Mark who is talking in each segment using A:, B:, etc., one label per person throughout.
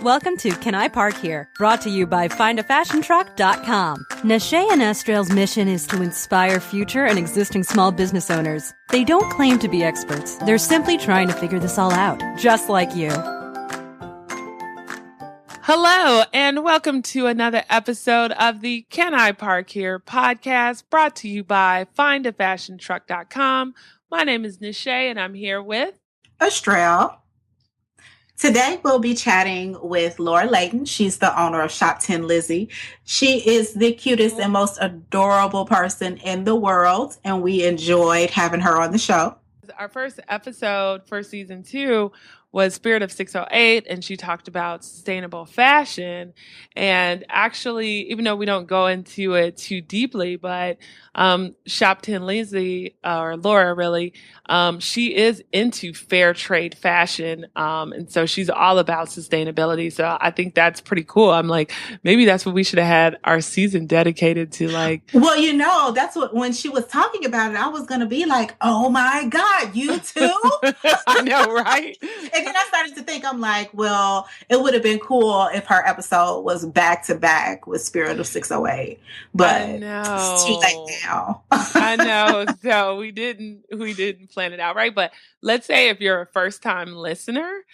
A: Welcome to Can I Park Here? Brought to you by FindAFashionTruck.com. Nashay and Estrell's mission is to inspire future and existing small business owners. They don't claim to be experts. They're simply trying to figure this all out, just like you.
B: Hello, and welcome to another episode of the Can I Park Here podcast, brought to you by FindAFashionTruck.com. My name is Nashay, and I'm here with
C: Estrell. Today, we'll be chatting with Layton. She's the owner of Shop Tin Lizzy. She is the cutest and most adorable person in the world, and we enjoyed having her on the show.
B: Our first episode for season 2 was Spirit of 608, and she talked about sustainable fashion. And actually, even though we don't go into it too deeply, but Shop Tin Lizzy, or Laura really, she is into fair trade fashion. And so she's all about sustainability. So I think that's pretty cool. I'm like, maybe that's what we should have had our season dedicated to, like.
C: Well, you know, that's what, when she was talking about it, I was going to be like, oh my God, you too?
B: I know, right?
C: And then I started to think, I'm like, well, it would have been cool if her episode was back to back with Spirit of 608. But it's too late now.
B: I know. So we didn't plan it out, right? But let's say if you're a first time listener,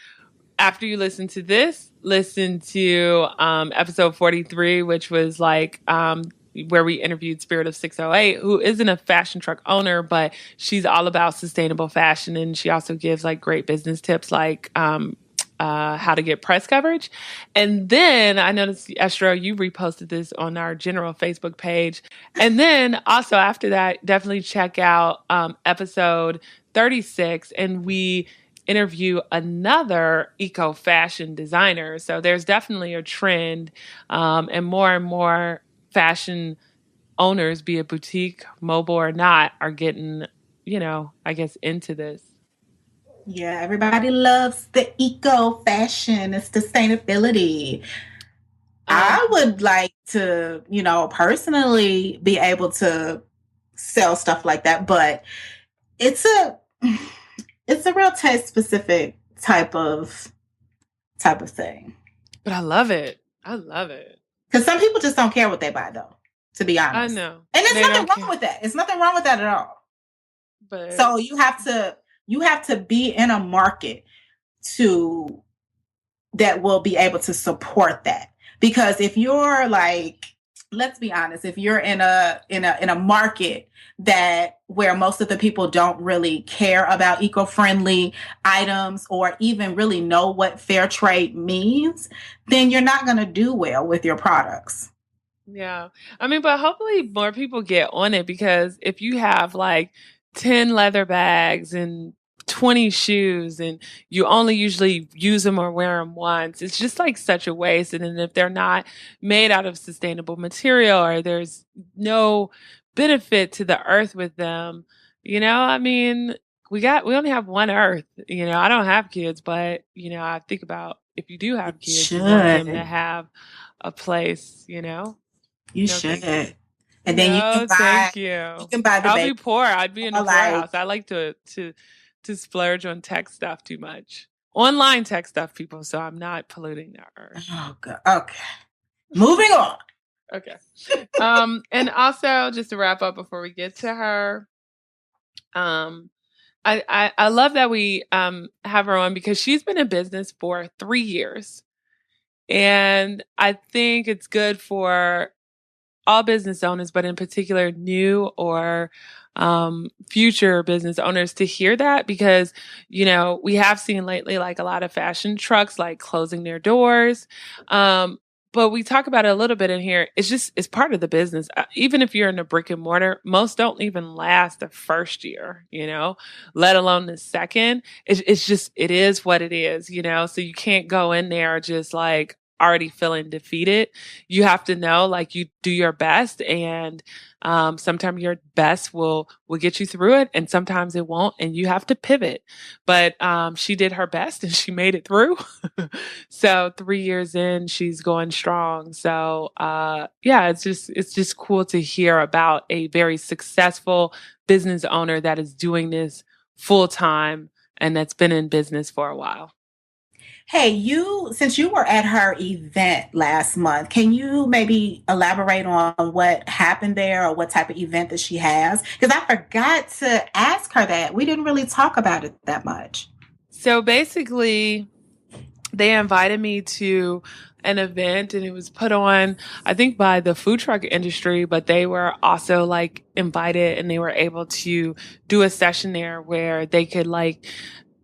B: after you listen to this, listen to episode 43, which was like where we interviewed Spirit of 608, who isn't a fashion truck owner, but she's all about sustainable fashion. And she also gives like great business tips, like how to get press coverage. And then I noticed, Estrell, you reposted this on our general Facebook page. And then also after that, definitely check out episode 36. And we interview another eco-fashion designer. So there's definitely a trend, and more fashion owners, be it boutique, mobile or not, are getting, I guess, into this.
C: Yeah, everybody loves the eco-fashion and sustainability. I would like to, personally be able to sell stuff like that, but it's a real taste specific type of thing.
B: But I love it.
C: Because some people just don't care what they buy, though, to be honest.
B: I know.
C: And there's nothing wrong with that. It's nothing wrong with that at all.
B: But
C: so you have to be in a market that will be able to support that. Because if you're like, let's be honest, if you're in a market where most of the people don't really care about eco-friendly items or even really know what fair trade means, then you're not going to do well with your products.
B: Yeah. I mean, but hopefully more people get on it, because if you have like 10 leather bags and 20 shoes and you only usually use them or wear them once, it's just like such a waste. And then if they're not made out of sustainable material or there's no benefit to the earth with them, I mean, we only have one earth. I don't have kids, but I think about if you do have kids, you want them to have a place,
C: You should. And
B: then
C: you can buy,
B: you
C: can buy the
B: I'll
C: baby.
B: be poor. I'd be in a poorhouse. I like to splurge on tech stuff too much. Online tech stuff, people, so I'm not polluting the earth.
C: Oh, God. Okay. Moving on.
B: Okay. And also, just to wrap up before we get to her, I love that we have her on, because she's been in business for 3 years. And I think it's good for all business owners, but in particular new or future business owners, to hear that, because, we have seen lately like a lot of fashion trucks like closing their doors. But we talk about it a little bit in here. It's part of the business. Even if you're in a brick and mortar, most don't even last the first year, let alone the second. It is what it is, so you can't go in there just like already feeling defeated. You have to know, like, you do your best, and sometimes your best will get you through it, and sometimes it won't, and you have to pivot. But she did her best and she made it through. So 3 years in, she's going strong. So it's just cool to hear about a very successful business owner that is doing this full time and that's been in business for a while.
C: Hey, since you were at her event last month, can you maybe elaborate on what happened there or what type of event that she has? Because I forgot to ask her that. We didn't really talk about it that much.
B: So basically, they invited me to an event and it was put on, I think, by the food truck industry, but they were also like invited and they were able to do a session there where they could like,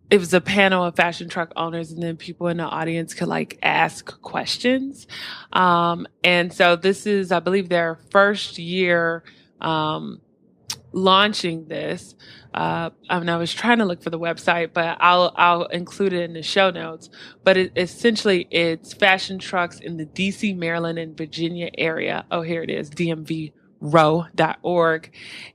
B: it was a panel of fashion truck owners and then people in the audience could like ask questions. And so this is, I believe, their first year, launching this. I mean, I was trying to look for the website, but I'll include it in the show notes. But essentially, it's fashion trucks in the DC, Maryland, and Virginia area. Oh, here it is, dmvrow.org.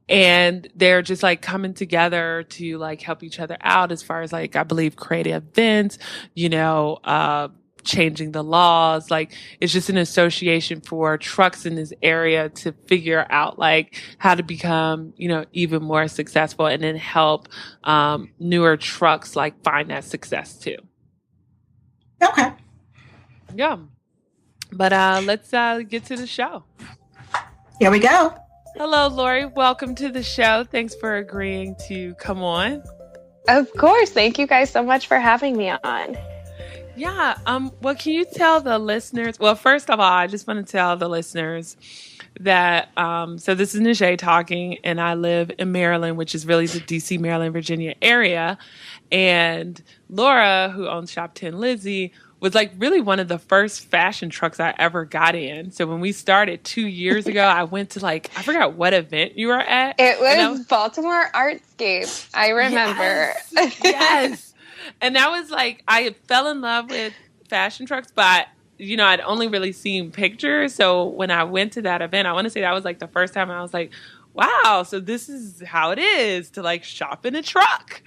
B: And they're just like coming together to like help each other out as far as like, I believe, creative events, changing the laws. Like it's just an association for trucks in this area to figure out like how to become, even more successful and then help newer trucks like find that success too.
C: Okay.
B: Yeah. But let's get to the show.
C: Here we go.
B: Hello, Lori. Welcome to the show. Thanks for agreeing to come on.
D: Of course. Thank you guys so much for having me on.
B: Yeah. Well, can you tell the listeners? Well, first of all, I just want to tell the listeners that so this is Najee talking, and I live in Maryland, which is really the DC, Maryland, Virginia area. And Laura, who owns Shop Tin Lizzy, was like really one of the first fashion trucks I ever got in. So when we started 2 years ago, I went to I forgot what event you were at.
D: It was Baltimore Artscape. I remember.
B: Yes. And that was like, I fell in love with fashion trucks, but, I'd only really seen pictures. So when I went to that event, I want to say that was like the first time I was like, wow, so this is how it is to like shop in a truck.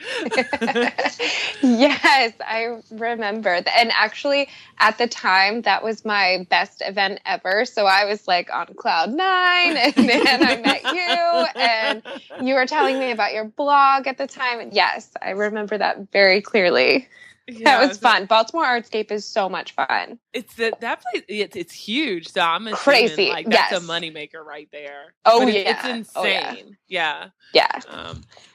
D: Yes, I remember. And actually, at the time, that was my best event ever. So I was like on cloud 9, and then I met you, and you were telling me about your blog at the time. Yes, I remember that very clearly. Yeah, that was fun. Baltimore Artscape is so much fun.
B: It's that place. It's huge. So I'm assuming,
D: crazy.
B: Like that's a moneymaker right there.
D: Oh
B: but
D: yeah,
B: it's insane. Oh, yeah.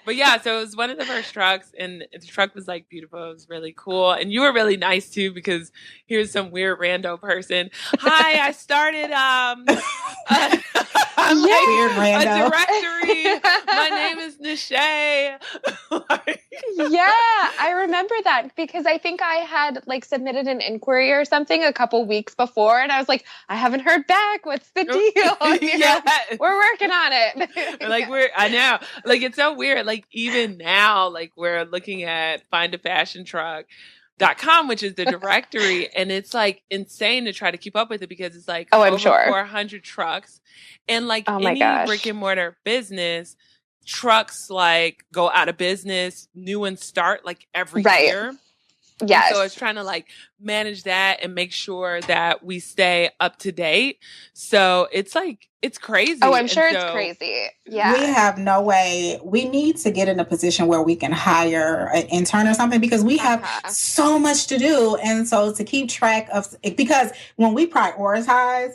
B: But yeah, so it was one of the first trucks, and the truck was like beautiful. It was really cool, and you were really nice too because here's some weird rando person. Hi, I started
C: weird rando.
B: a directory. My name is Nishay.
D: Yeah, I remember that because I think I had like submitted an inquiry or something a couple weeks before, and I was like, I haven't heard back. What's the deal?
B: Yes.
D: We're working on it.
B: I know. Like it's so weird. Like even now, like we're looking at findafashiontruck.com, which is the directory, and it's like insane to try to keep up with it because it's like
D: I'm
B: over
D: sure
B: 400 trucks, and like any
D: gosh.
B: brick and mortar business, trucks like go out of business, new ones start like every year.
D: Yes.
B: And so it's trying to like manage that and make sure that we stay up to date. So it's like, it's crazy.
D: Oh, I'm sure it's crazy. Yeah.
C: We have no way. We need to get in a position where we can hire an intern or something because we have so much to do. And so to keep track of, because when we prioritize,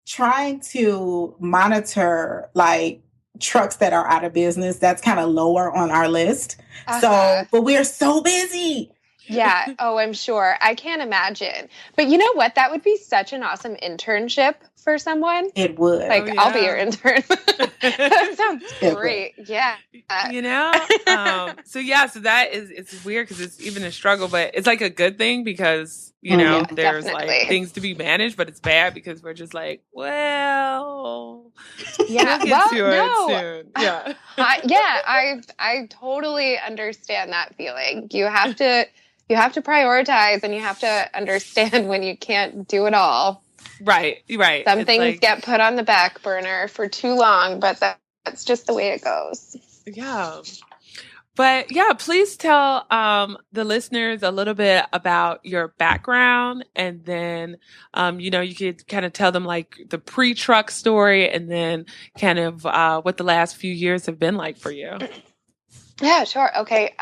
C: trying to monitor like trucks that are out of business, that's kind of lower on our list. So, but we're so busy.
D: Yeah. Oh, I'm sure. I can't imagine. But you know what? That would be such an awesome internship for someone.
C: It would.
D: Like, I'll be your intern. That sounds great. Yeah.
B: So that is, it's weird because it's even a struggle, but it's like a good thing because, there's
D: definitely.
B: like things to be managed, but it's bad because we're just like, well,
D: yeah,
B: we'll get to it soon. Yeah.
D: I totally understand that feeling. You have to prioritize and you have to understand when you can't do it all.
B: Right.
D: Some things get put on the back burner for too long, but that's just the way it goes.
B: Yeah. But yeah, please tell the listeners a little bit about your background, and then you could kind of tell them like the pre-truck story, and then kind of what the last few years have been like for you.
D: Yeah, sure. Okay.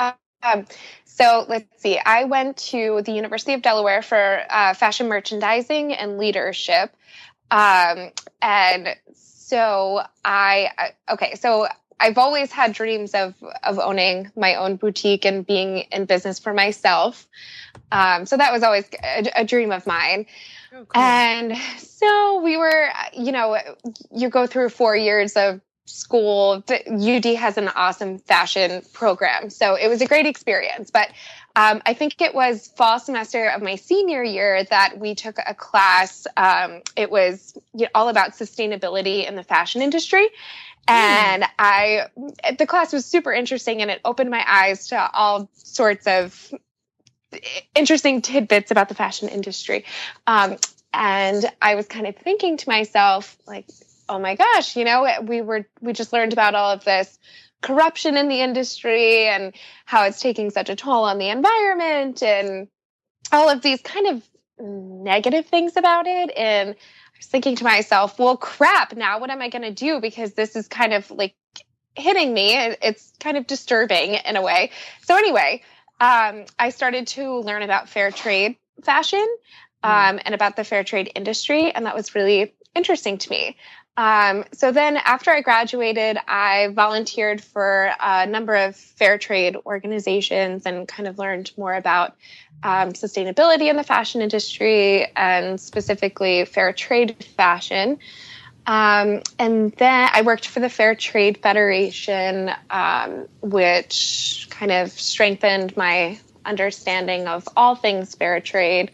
D: So let's see. I went to the University of Delaware for fashion merchandising and leadership. And so so I've always had dreams of owning my own boutique and being in business for myself. So that was always a dream of mine. Oh, cool. And so we were, you go through 4 years of school. UD has an awesome fashion program. So it was a great experience. But I think it was fall semester of my senior year that we took a class. It was all about sustainability in the fashion industry. And the class was super interesting, and it opened my eyes to all sorts of interesting tidbits about the fashion industry. And I was kind of thinking to myself, like, oh my gosh, we just learned about all of this corruption in the industry and how it's taking such a toll on the environment and all of these kind of negative things about it. And I was thinking to myself, well, crap, now what am I going to do? Because this is kind of like hitting me. It's kind of disturbing in a way. So anyway, I started to learn about fair trade fashion and about the fair trade industry. And that was really interesting to me. So then after I graduated, I volunteered for a number of fair trade organizations and kind of learned more about sustainability in the fashion industry and specifically fair trade fashion. And then I worked for the Fair Trade Federation, which kind of strengthened my understanding of all things fair trade.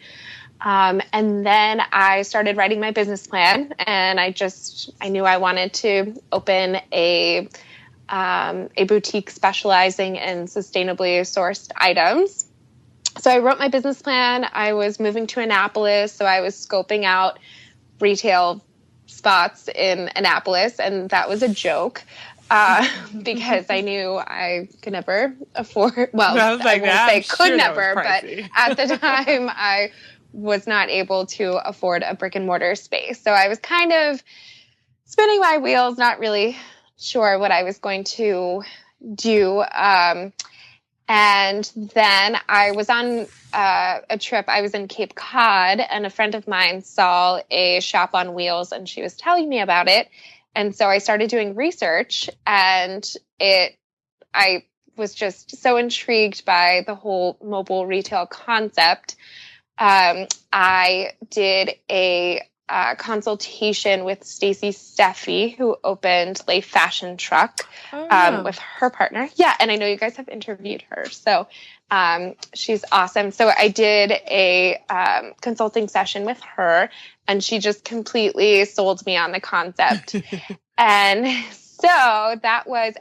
D: And then I started writing my business plan, and I knew I wanted to open a boutique specializing in sustainably sourced items. So I wrote my business plan. I was moving to Annapolis, so I was scoping out retail spots in Annapolis, and that was a joke because I knew I could never afford. Well, I won't say could never, but at the time I was not able to afford a brick and mortar space. So I was kind of spinning my wheels, not really sure what I was going to do. And then I was on a trip. I was in Cape Cod, and a friend of mine saw a shop on wheels, and she was telling me about it. And so I started doing research, and I was just so intrigued by the whole mobile retail concept. I did a consultation with Stacy Steffi, who opened Lay Fashion Truck with her partner. Yeah, and I know you guys have interviewed her. So she's awesome. So I did a consulting session with her, and she just completely sold me on the concept. And so that was,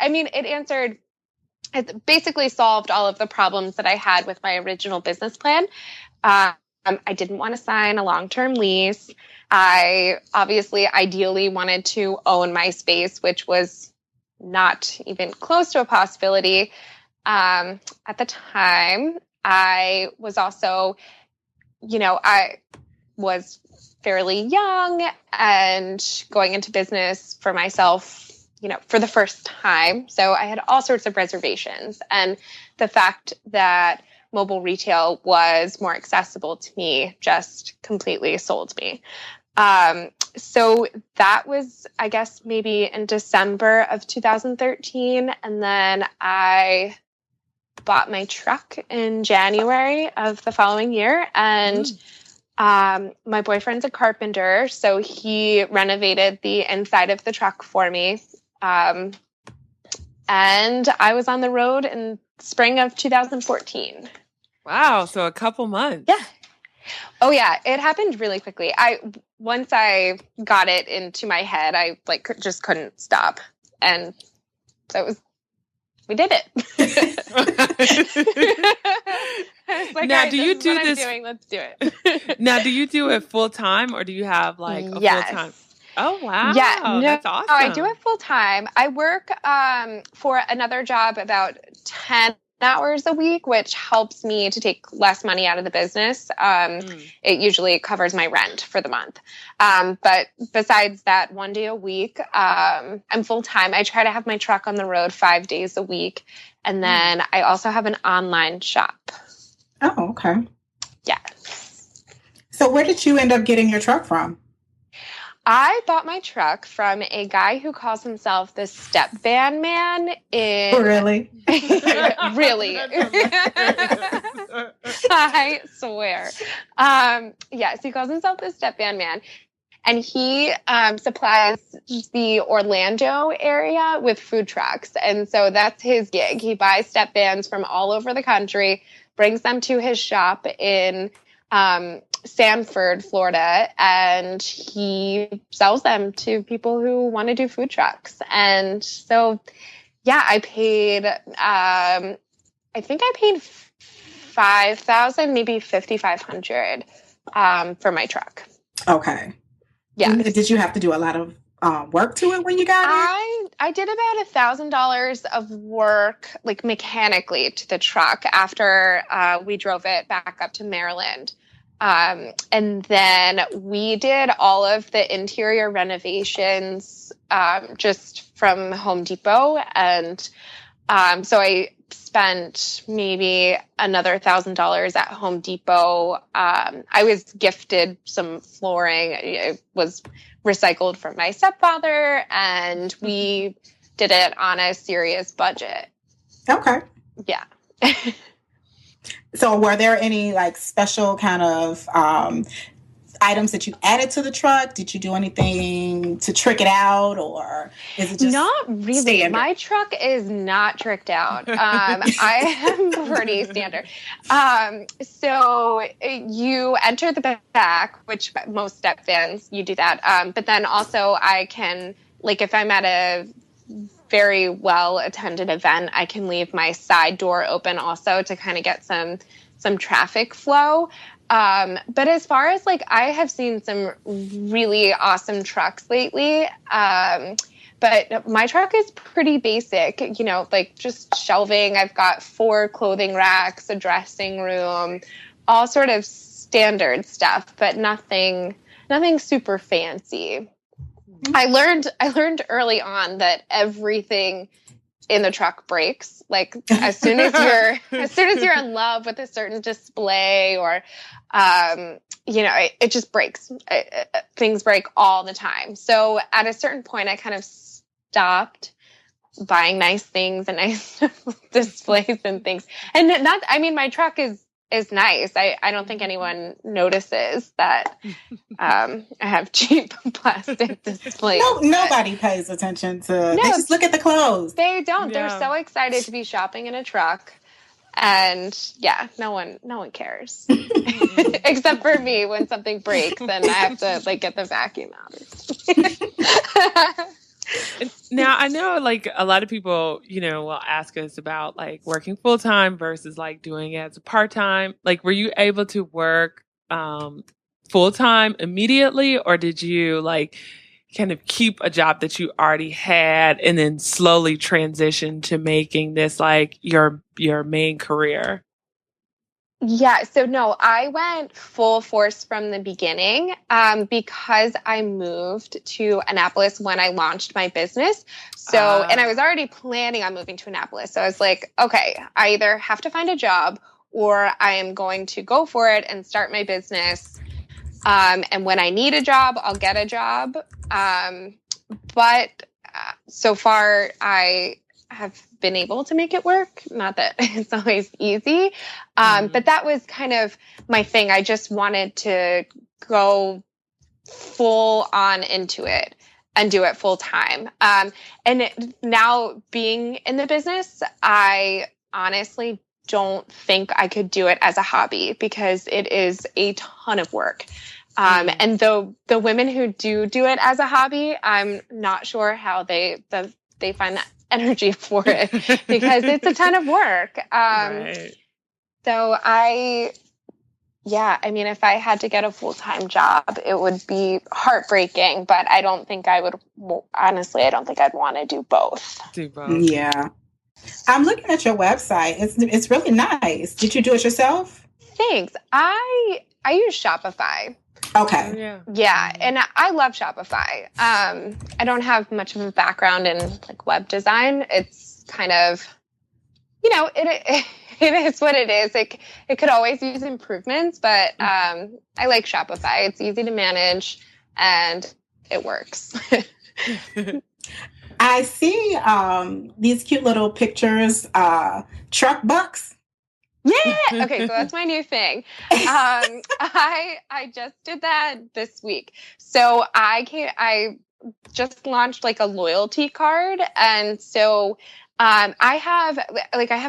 D: it basically solved all of the problems that I had with my original business plan. I didn't want to sign a long-term lease. I ideally wanted to own my space, which was not even close to a possibility. At the time, I was also, I was fairly young and going into business for myself, for the first time. So I had all sorts of reservations. And the fact that mobile retail was more accessible to me just completely sold me. So that was, I guess, maybe in December of 2013. And then I bought my truck in January of the following year. And my boyfriend's a carpenter, so he renovated the inside of the truck for me. And I was on the road in spring of 2014.
B: Wow. So a couple months.
D: Yeah. Oh yeah. It happened really quickly. Once I got it into my head, I just couldn't stop. And so we did it.
B: Now, do you do this?
D: Let's do it.
B: Now, do you do it full time, or do you have a full time? Oh, wow.
D: Yeah, no,
B: that's awesome.
D: I do it full time. I work for another job about 10 hours a week, which helps me to take less money out of the business. It usually covers my rent for the month. But besides that, 1 day a week, I'm full-time. I try to have my truck on the road 5 days a week. And then I also have an online shop.
C: Oh, okay.
D: Yeah.
C: So where did you end up getting your truck from?
D: I bought my truck from a guy who calls himself the Step Van Man in...
C: Really?
D: Really. I swear. Yes, he calls himself the Step Van Man. And he supplies the Orlando area with food trucks. And so that's his gig. He buys step vans from all over the country, brings them to his shop in Sanford, Florida, and he sells them to people who want to do food trucks. And so, yeah, I paid, I think I paid $5,000, maybe $5,500 for my truck.
C: Okay.
D: Yeah.
C: Did you have to do a lot of work to it when you got it?
D: I did about $1,000 of work, like mechanically, to the truck after we drove it back up to Maryland. And then we did all of the interior renovations just from Home Depot. And so I spent maybe another $1,000 at Home Depot. I was gifted some flooring. It was recycled from my stepfather, and we did it on a serious budget.
C: Okay.
D: Yeah.
C: So were there any like special kind of items that you added to the truck? Did you do anything to trick it out, or is it just
D: not really?
C: standard?
D: My truck is not tricked out. I am pretty standard. So you enter the back, which most step vans, you do that. But then also I can, like if I'm at a very well attended event, I can leave my side door open also to kind of get some traffic flow. But as far as like, I have seen some really awesome trucks lately. But my truck is pretty basic, you know, like just shelving. I've got 4 clothing racks, a dressing room, all sort of standard stuff, but nothing super fancy. I learned early on that everything in the truck breaks. Like as soon as you're in love with a certain display or, you know, it just breaks. Things break all the time. So at a certain point, I kind of stopped buying nice things and nice displays and things. And my truck is nice. I don't think anyone notices that I have cheap plastic displays.
C: Nobody pays attention to. They just look at the clothes.
D: They don't.
B: Yeah.
D: They're so excited to be shopping in a truck, and yeah, no one cares except for me. When something breaks, then I have to like get the vacuum out.
B: Now, I know like a lot of people, you know, will ask us about like working full time versus like doing it as a part time. Like, were you able to work full time immediately, or did you like kind of keep a job that you already had and then slowly transition to making this like your main career?
D: Yeah, so no, I went full force from the beginning because I moved to Annapolis when I launched my business. So, and I was already planning on moving to Annapolis. So I was like, okay, I either have to find a job or I am going to go for it and start my business. And when I need a job, I'll get a job. But so far, I have been able to make it work. Not that it's always easy. But that was kind of my thing. I just wanted to go full on into it and do it full time. Now being in the business, I honestly don't think I could do it as a hobby because it is a ton of work. And though the women who do it as a hobby, I'm not sure how they find that energy for it because it's a ton of work.
B: Right.
D: So if I had to get a full-time job, it would be heartbreaking, but I don't think I would, honestly, I don't think I'd want to do both.
C: Yeah. I'm looking at your website. It's really nice. Did you do it yourself?
D: Thanks. I use Shopify.
C: Okay.
B: Oh, yeah.
D: Yeah, and I love Shopify. I don't have much of a background in like web design. It's kind of, it is what it is. It could always use improvements, but I like Shopify. It's easy to manage and it works.
C: I see these cute little pictures, truck bucks.
D: Yeah. Okay. So that's my new thing. I just did that this week. So I just launched like a loyalty card. And so, I have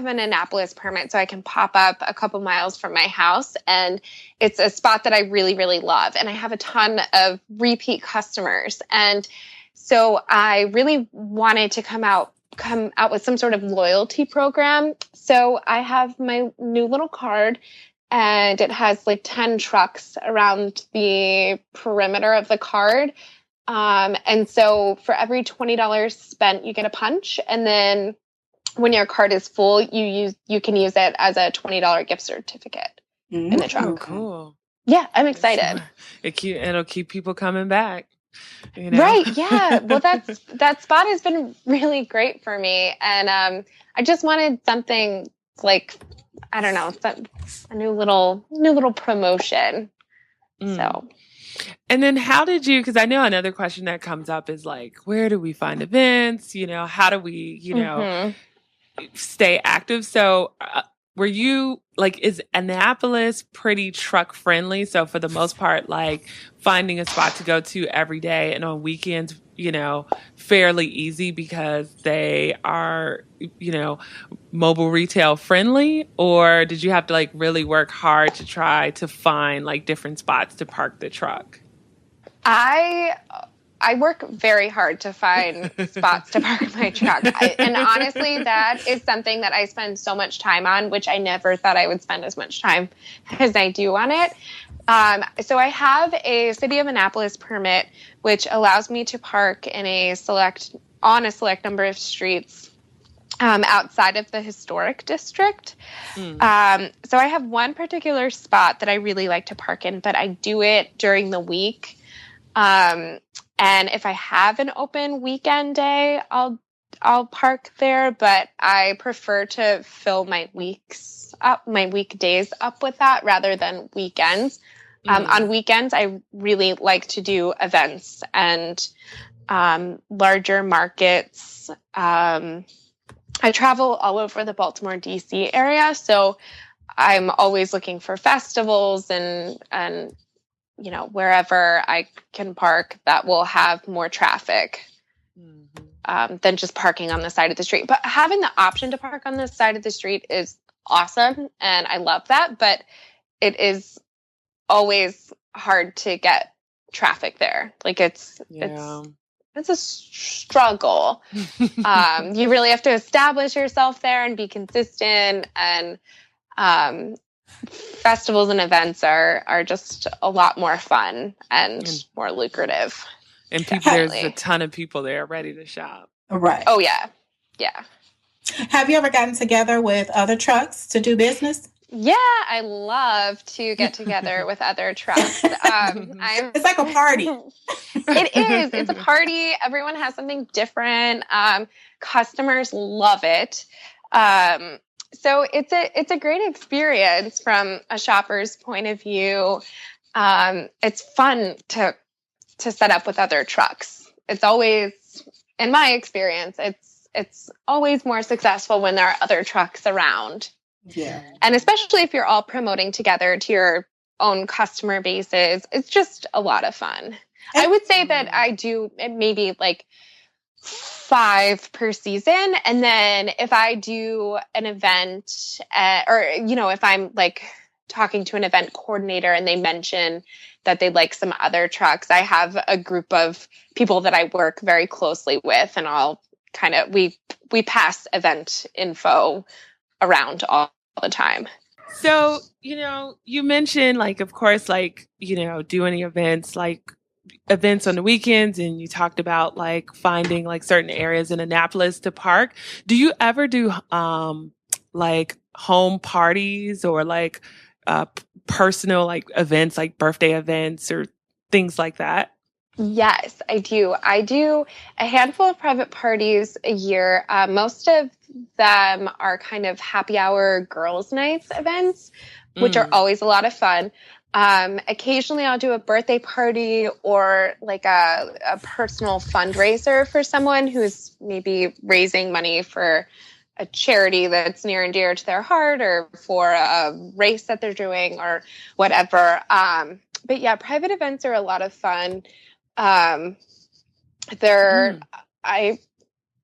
D: an Annapolis permit, so I can pop up a couple miles from my house, and it's a spot that I really, really love. And I have a ton of repeat customers. And so I really wanted to come out with some sort of loyalty program. So I have my new little card, and it has like 10 trucks around the perimeter of the card. And so for every $20 spent, you get a punch. And then when your card is full, you can use it as a $20 gift certificate in the trunk.
B: Oh, cool.
D: Yeah, I'm excited.
B: It'll keep people coming back.
D: Right. Yeah. Well, that spot has been really great for me. And I just wanted something like, I don't know, a new little promotion. So.
B: And then how did you, because I know another question that comes up is like, where do we find events? How do we, stay active? So were you like, is Annapolis pretty truck friendly? So for the most part, like finding a spot to go to every day and on weekends, fairly easy because they are, mobile retail friendly? Or did you have to like really work hard to try to find like different spots to park the truck?
D: I work very hard to find spots to park my truck. And honestly, that is something that I spend so much time on, which I never thought I would spend as much time as I do on it. So I have a City of Annapolis permit, which allows me to park on a select number of streets outside of the historic district. So I have one particular spot that I really like to park in, but I do it during the week. And if I have an open weekend day, I'll park there, but I prefer to fill my weekdays up with that rather than weekends. On weekends, I really like to do events and larger markets. I travel all over the Baltimore, D.C. area, so I'm always looking for festivals and wherever I can park that will have more traffic than just parking on the side of the street. But having the option to park on the side of the street is awesome, and I love that. But it is always hard to get traffic there. Like it's a struggle. You really have to establish yourself there and be consistent, and festivals and events are just a lot more fun and more lucrative.
B: And there's a ton of people there ready to shop.
C: Right.
D: Oh, yeah. Yeah.
C: Have you ever gotten together with other trucks to do business?
D: Yeah, I love to get together with other trucks.
C: It's like a party.
D: It is. It's a party. Everyone has something different. Customers love it. So it's a great experience from a shopper's point of view. It's fun to set up with other trucks. It's always, in my experience, it's always more successful when there are other trucks around.
C: Yeah.
D: And especially if you're all promoting together to your own customer bases, it's just a lot of fun. I would say that I do maybe like 5 per season. And then if I do an event if I'm like talking to an event coordinator and they mention that they'd like some other trucks, I have a group of people that I work very closely with, and I'll we pass event info around all the time.
B: So, you mentioned like, of course, like, doing events, like events on the weekends, and you talked about like finding like certain areas in Annapolis to park. Do you ever do like home parties or like personal like events, like birthday events or things like that?
D: Yes, I do. I do a handful of private parties a year. Most of them are kind of happy hour girls' nights events, which are always a lot of fun. Occasionally I'll do a birthday party or like a personal fundraiser for someone who's maybe raising money for a charity that's near and dear to their heart or for a race that they're doing or whatever. But yeah, private events are a lot of fun. There, I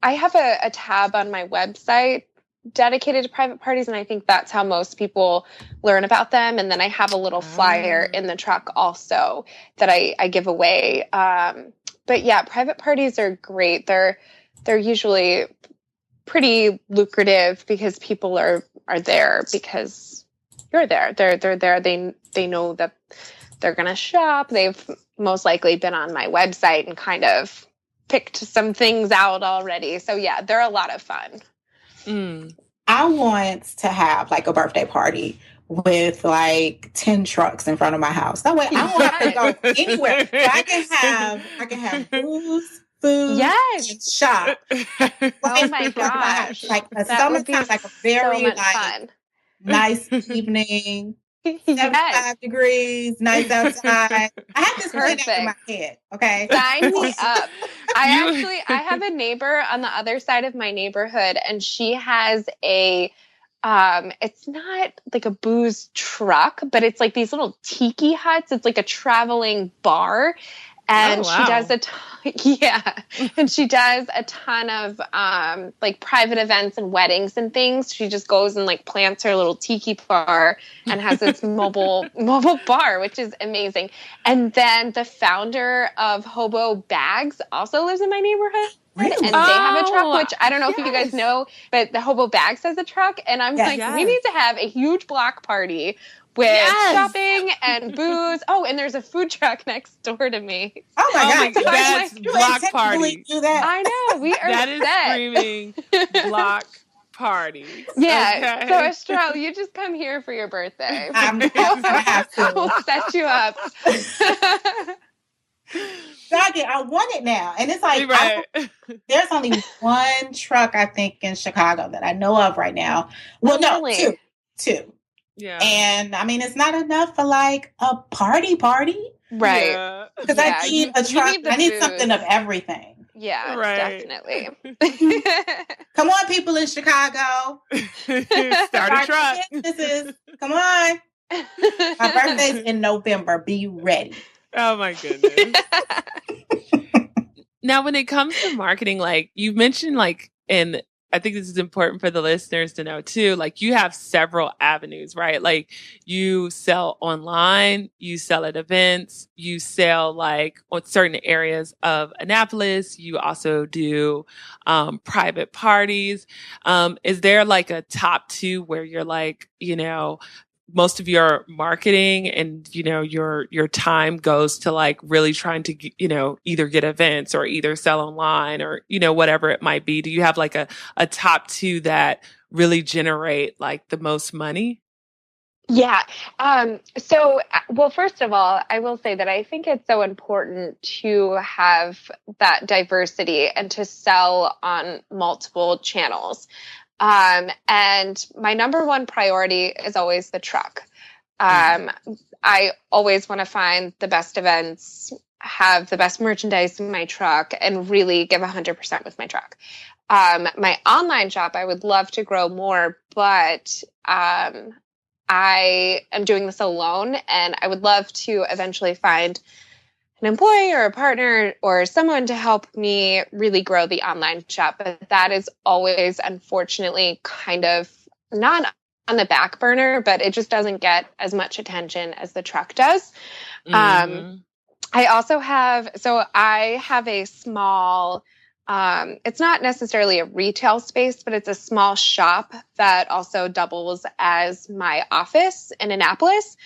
D: have a tab on my website dedicated to private parties, and I think that's how most people learn about them. And then I have a little flyer in the truck also that I give away. But yeah, private parties are great. They're usually pretty lucrative because people are there because you're there. They're there. They know that they're going to shop. They've most likely been on my website and kind of picked some things out already. So yeah, they're a lot of fun.
C: I want to have like a birthday party with like 10 trucks in front of my house. That way I don't have to go anywhere. So I can have booze, food, and shop.
D: Oh my gosh.
C: Like a summertime, like a very
D: so fun.
C: Nice evening. 75 degrees, nice outside. I have this planned out in my head. Okay.
D: Sign me up. I have a neighbor on the other side of my neighborhood, and she has it's not like a booze truck, but it's like these little tiki huts. It's like a traveling bar. And she does and she does a ton of like private events and weddings and things. She just goes and like plants her little tiki bar and has this mobile bar, which is amazing. And then the founder of Hobo Bags also lives in my neighborhood. Really? And they have a truck, which I don't know if you guys know, but the Hobo Bags has a truck. And I'm we need to have a huge block party with shopping and booze. Oh, and there's a food truck next door to me.
C: Oh my God.
B: That's block party.
C: Do that.
D: I know. We are
B: That is screaming block party.
D: Yeah.
B: Okay.
D: So Estrelle, you just come here for your birthday.
C: I'm gonna have to.
D: We'll set you up.
C: Doggy, I want it now. And it's like, there's only one truck, I think, in Chicago that I know of right now. Well,
D: really?
C: Two.
B: Yeah.
C: And I mean, it's not enough for like a party.
D: Right.
C: Because I need a truck. I need something of everything.
D: Yeah, definitely.
C: Come on, people in Chicago.
B: Start a truck.
C: Businesses. Come on. My birthday's in November. Be ready.
B: Oh my goodness. Now, when it comes to marketing, like you mentioned, like, and I think this is important for the listeners to know too, like you have several avenues, right? Like you sell online, you sell at events, you sell like on certain areas of Annapolis. You also do private parties. Is there like a top two where you're like, most of your marketing and, your time goes to like really trying to, either get events or either sell online or, whatever it might be? Do you have like a top two that really generate like the most money?
D: Yeah. Well, first of all, I will say that I think it's so important to have that diversity and to sell on multiple channels. And my number one priority is always the truck. I always want to find the best events, have the best merchandise in my truck, and really give 100% with my truck. My online shop, I would love to grow more, but I am doing this alone, and I would love to eventually find an employee or a partner or someone to help me really grow the online shop. But that is always, unfortunately, kind of not on the back burner, but it just doesn't get as much attention as the truck does. I also have a small It's not necessarily a retail space, but it's a small shop that also doubles as my office in Annapolis.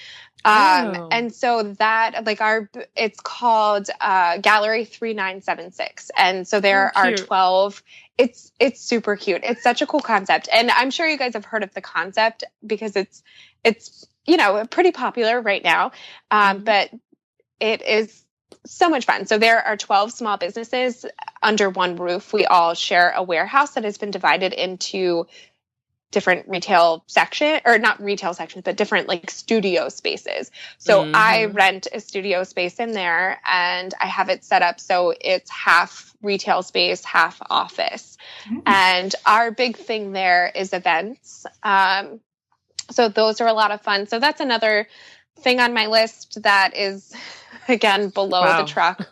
D: And so that it's called Gallery 3976. And so there are 12. It's super cute. It's such a cool concept. And I'm sure you guys have heard of the concept because it's pretty popular right now. But it is so much fun. So there are 12 small businesses under one roof. We all share a warehouse that has been divided into different retail section, or not retail sections, but different like studio spaces. So I rent a studio space in there and I have it set up so it's half retail space, half office. And our big thing there is events. So those are a lot of fun. So that's another thing on my list that is, again, below the truck.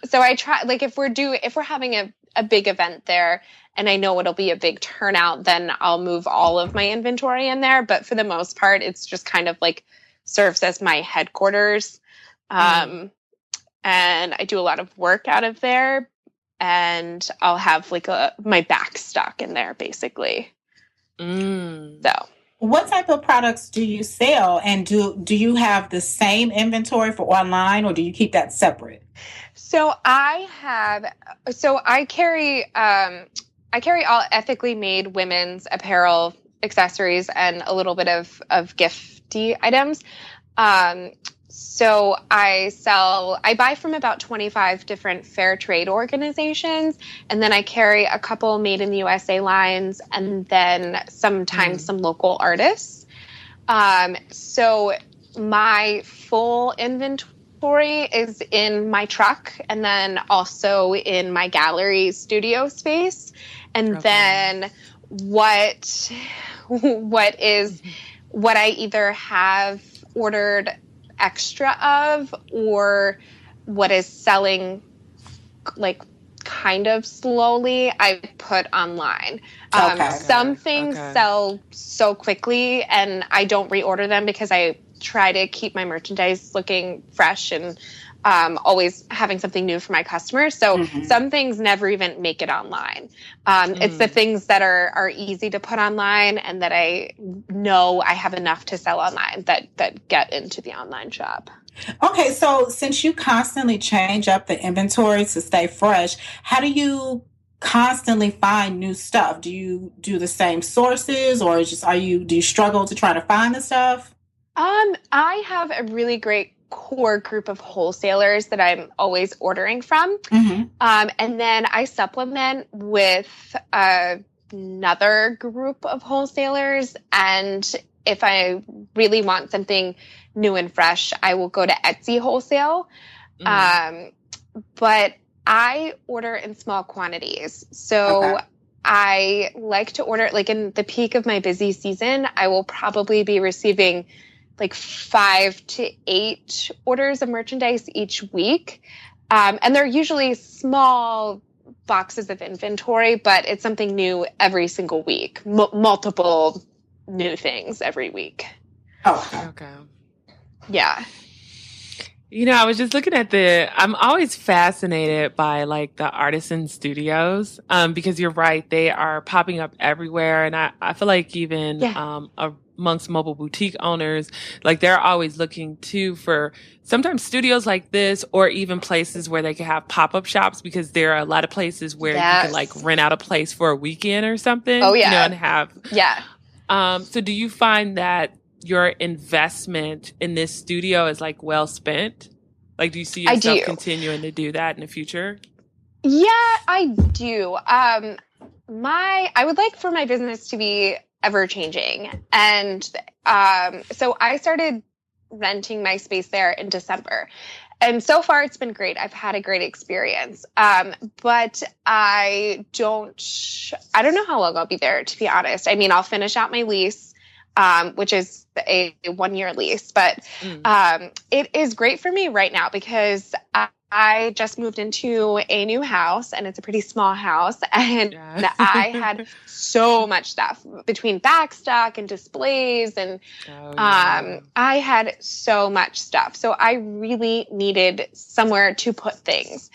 D: So I try, like, if we're having a big event there and I know it'll be a big turnout, then I'll move all of my inventory in there. But for the most part, it's just kind of like serves as my headquarters. And I do a lot of work out of there, and I'll have like my back stock in there basically. So
C: what type of products do you sell, and do you have the same inventory for online, or do you keep that separate?
D: So I carry all ethically made women's apparel, accessories, and a little bit of gifty items. So I buy from about 25 different fair trade organizations, and then I carry a couple made in the USA lines, and then sometimes some local artists. So my full inventory is in my truck, and then also in my gallery studio space. And then what I either have ordered extra of, or what is selling like kind of slowly, I put online. Some things sell so quickly and I don't reorder them because I try to keep my merchandise looking fresh and always having something new for my customers. So some things never even make it online. It's the things that are easy to put online and that I know I have enough to sell online that get into the online shop.
C: Okay, so since you constantly change up the inventory to stay fresh, how do you constantly find new stuff? Do you do the same sources, or do you struggle to try to find the stuff?
D: I have a really great core group of wholesalers that I'm always ordering from. And then I supplement with another group of wholesalers. And if I really want something new and fresh, I will go to Etsy wholesale. But I order in small quantities. So I like to order, like in the peak of my busy season, I will probably be receiving like 5 to 8 orders of merchandise each week. And they're usually small boxes of inventory, but it's something new every single week, multiple new things every week.
B: Okay.
D: Yeah.
B: You know, I was just looking at I'm always fascinated by like the artisan studios, because you're right, they are popping up everywhere. And I feel like even, amongst mobile boutique owners, like they're always looking too for sometimes studios like this, or even places where they can have pop-up shops, because there are a lot of places where you can like rent out a place for a weekend or something.
D: Oh yeah.
B: You know, and have, so do you find that your investment in this studio is like well spent? Like, do you see yourself continuing to do that in the future?
D: Yeah, I do. I would like for my business to be ever changing. And so I started renting my space there in December. And so far it's been great. I've had a great experience. But I don't know how long I'll be there, to be honest. I mean, I'll finish out my lease, which is a 1-year lease, but it is great for me right now because I just moved into a new house, and it's a pretty small house, and I had so much stuff between backstock and displays, and I had so much stuff. So I really needed somewhere to put things.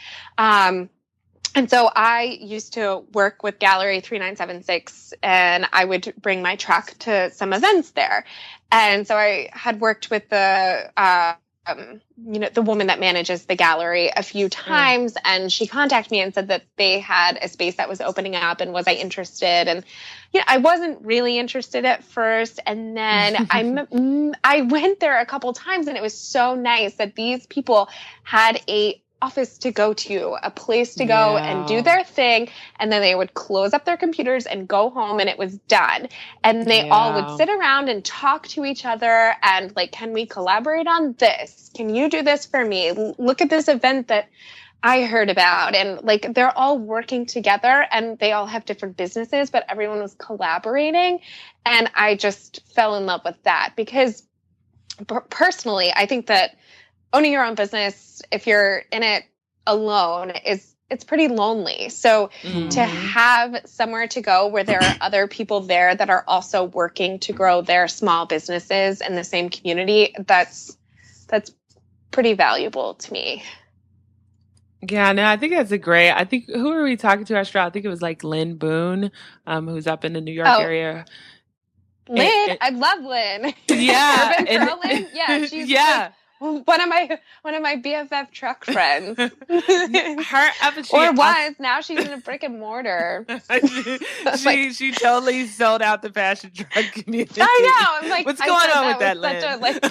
D: And so I used to work with Gallery 3976, and I would bring my truck to some events there. And so I had worked with the woman that manages the gallery a few times, and she contacted me and said that they had a space that was opening up, and was I interested? And I wasn't really interested at first, and then I went there a couple times, and it was so nice that these people had a office to go to, a place to go and do their thing, and then they would close up their computers and go home, and it was done. And they all would sit around and talk to each other and like, can we collaborate on this? Can you do this for me? Look at this event that I heard about. And like, they're all working together, and they all have different businesses, but everyone was collaborating. And I just fell in love with that, because personally, I think that owning your own business, if you're in it alone, it's pretty lonely. So to have somewhere to go where there are other people there that are also working to grow their small businesses in the same community, that's pretty valuable to me.
B: Yeah, no, I think that's I think, who were we talking to, Astral? I think it was like Lynn Boone, who's up in the New York area.
D: Lynn, I love Lynn.
B: Yeah.
D: Urban Pro Lynn. Yeah, she's like one of my BFF truck friends. Now she's in a brick and mortar.
B: she totally sold out the fashion truck community.
D: I know. I'm like,
B: what's going on with that, Lynn?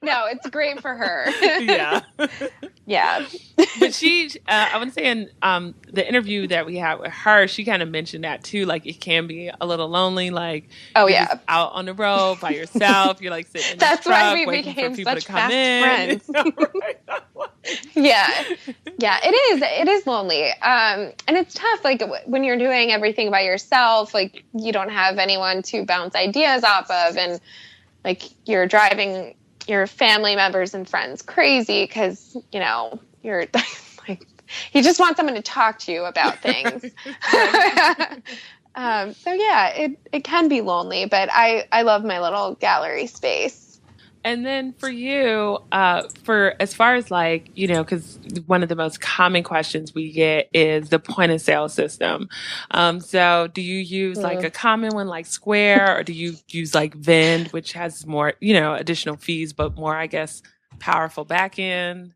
D: No, it's great for her.
B: Yeah. But I want to say in the interview that we had with her, she kind of mentioned that too. Like, it can be a little lonely. Like, just out on the road by yourself. You're like sitting in the truck,
D: why we
B: waiting
D: became
B: for people
D: such
B: to come
D: fast
B: in.
D: Friends. Yeah, it is lonely. And it's tough. Like, when you're doing everything by yourself, like, you don't have anyone to bounce ideas off of, and like, you're driving your family members and friends crazy because, you're like, you just want someone to talk to you about things. So yeah, it can be lonely, but I love my little gallery space.
B: And then for you, for as far as like, because one of the most common questions we get is the point of sale system. So do you use like a common one like Square, or do you use like Vend, which has more, additional fees, but more, I guess, powerful back end?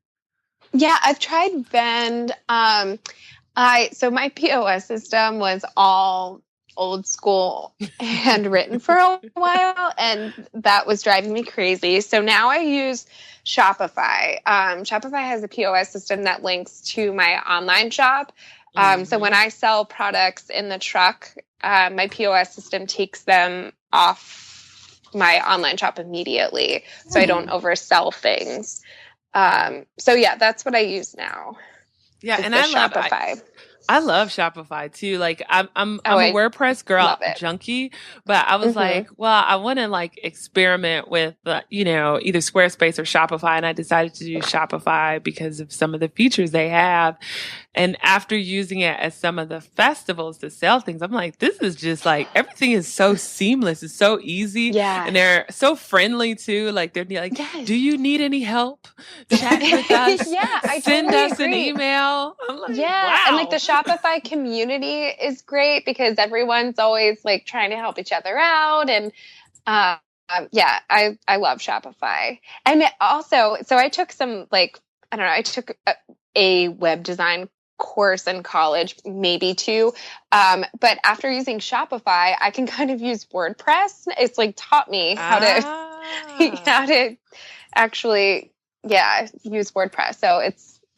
D: Yeah, I've tried Vend. So my POS system was all old school handwritten for a while, and that was driving me crazy. So now I use Shopify. Shopify has a POS system that links to my online shop. So when I sell products in the truck, my POS system takes them off my online shop immediately, so I don't oversell things. So yeah, that's what I use now.
B: Yeah, and I love Shopify. I love Shopify too. Like, I'm a WordPress girl junkie, but I was like, well, I want to like experiment with, either Squarespace or Shopify. And I decided to do Shopify because of some of the features they have. And after using it at some of the festivals to sell things, I'm like, this is just like, everything is so seamless. It's so easy.
D: Yeah.
B: And they're so friendly too. Like, they're like, do you need any help? Chat with us.
D: I
B: Send
D: totally
B: us
D: agree.
B: an email. I'm like,
D: wow. And like, the Shopify community is great because everyone's always like trying to help each other out. And I love Shopify. And also, so I took I took a web design course in college, maybe two. But after using Shopify, I can kind of use WordPress. It's like taught me how to actually, use WordPress. So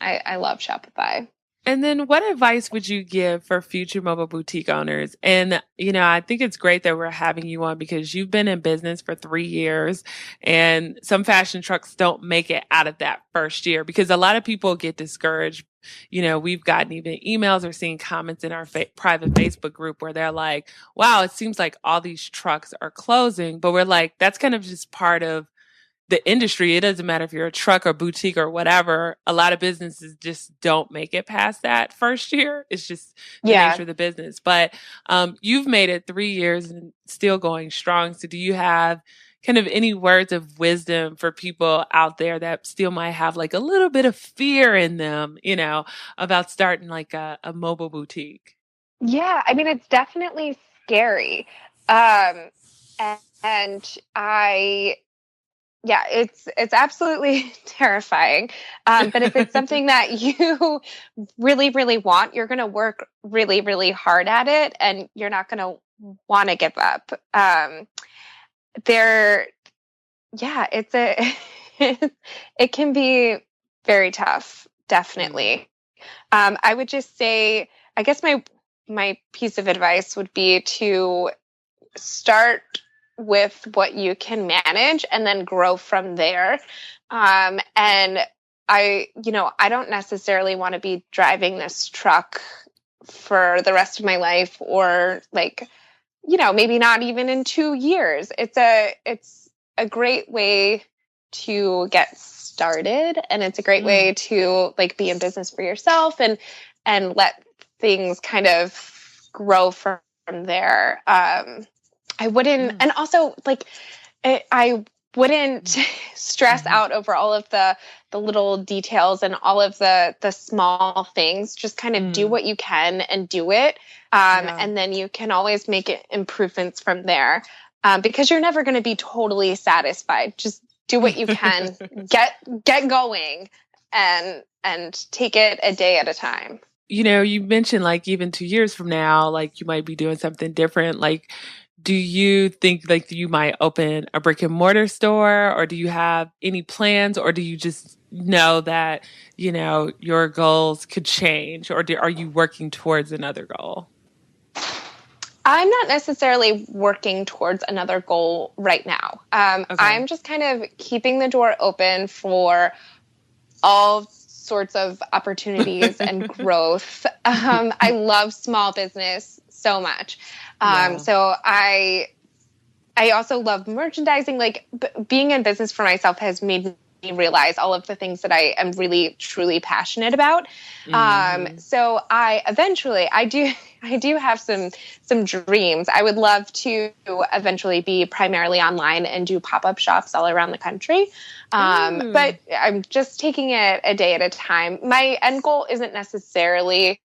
D: I love Shopify.
B: And then what advice would you give for future mobile boutique owners? And, I think it's great that we're having you on because you've been in business for 3 years, and some fashion trucks don't make it out of that first year because a lot of people get discouraged. We've gotten even emails or seen comments in our private Facebook group where they're like, wow, it seems like all these trucks are closing, but we're like, that's kind of just part of the industry. It doesn't matter if you're a truck or boutique or whatever. A lot of businesses just don't make it past that first year. It's just the nature of the business. But you've made it 3 years and still going strong. So do you have, kind of any words of wisdom for people out there that still might have like a little bit of fear in them, about starting like a mobile boutique?
D: Yeah, I mean, it's definitely scary. Um, and yeah, it's absolutely terrifying. But if it's something that you really, really want, you're going to work really, really hard at it, and you're not going to want to give up. There, yeah, it can be very tough, definitely. I would just say, I guess my piece of advice would be to start with what you can manage and then grow from there. And I don't necessarily want to be driving this truck for the rest of my life, or like, maybe not even in 2 years. It's a great way to get started, and it's a great way to like be in business for yourself and let things kind of grow from there. I wouldn't, and also like, I wouldn't stress out over all of the little details and all of the small things. Just kind of do what you can and do it. And then you can always make it improvements from there. Because you're never going to be totally satisfied. Just do what you can, get going, and take it a day at a time.
B: You mentioned like even 2 years from now, like you might be doing something different. Like, do you think like you might open a brick and mortar store, or do you have any plans, or do you just know that, your goals could change, or are you working towards another goal?
D: I'm not necessarily working towards another goal right now. Okay. I'm just kind of keeping the door open for all sorts of opportunities and growth. I love small business so much. So I also love merchandising. Like being in business for myself has made me realize all of the things that I am really, truly passionate about. So I do have some dreams. I would love to eventually be primarily online and do pop-up shops all around the country. But I'm just taking it a day at a time. My end goal isn't necessarily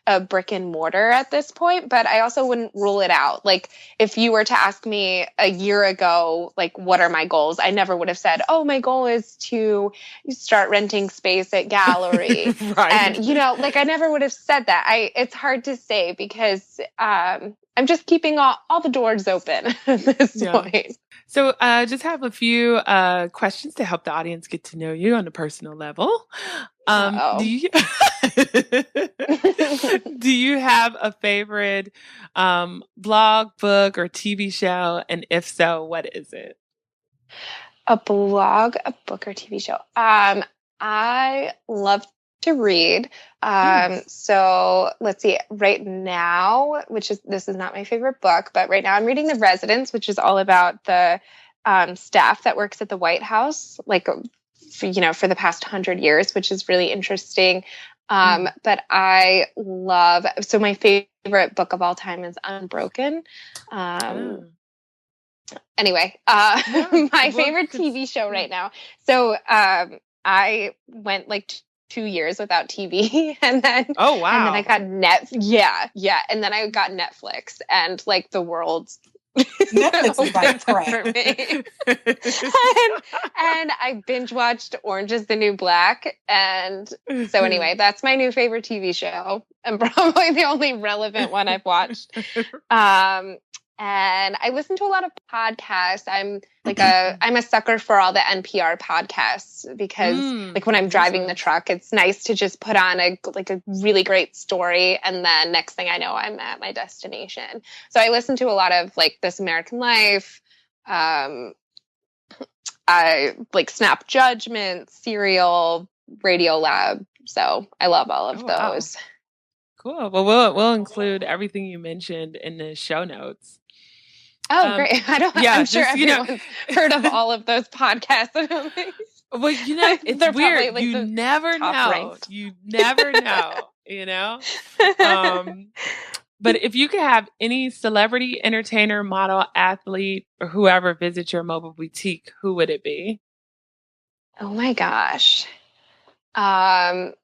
D: a brick and mortar at this point, but I also wouldn't rule it out. Like if you were to ask me a year ago, like, what are my goals? I never would have said, oh, my goal is to start renting space at Gallery. Right. And, like I never would have said that. It's hard to say because, I'm just keeping all the doors open at this point.
B: So just have a few questions to help the audience get to know you on a personal level. Do you have a favorite blog, book, or TV show? And if so, what is it?
D: A blog, a book, or TV show? I love to read. So let's see, right now, this is not my favorite book, but right now I'm reading The Residents, which is all about the staff that works at the White House, like, for the past 100 years, which is really interesting. But so my favorite book of all time is Unbroken. Anyway, my favorite TV show right now. So I went like 2 years without TV, and then and then I got and then I got Netflix, and like the world's Netflix is like crack for me. and I binge watched Orange is the New Black, and so anyway, that's my new favorite TV show, and probably the only relevant one I've watched. And I listen to a lot of podcasts. I'm a sucker for all the NPR podcasts because like when I'm driving the truck, it's nice to just put on a really great story. And then next thing I know, I'm at my destination. So I listen to a lot of like This American Life. I like Snap Judgment, Serial, Radio Lab. So I love all of those.
B: Wow. Cool. Well, we'll include everything you mentioned in the show notes.
D: Oh, great. I'm sure everyone's heard of all of those podcasts.
B: Well, it's weird. Like you never know. Ranked. You never know, But if you could have any celebrity, entertainer, model, athlete, or whoever visit your mobile boutique, who would it be?
D: Oh my gosh. Like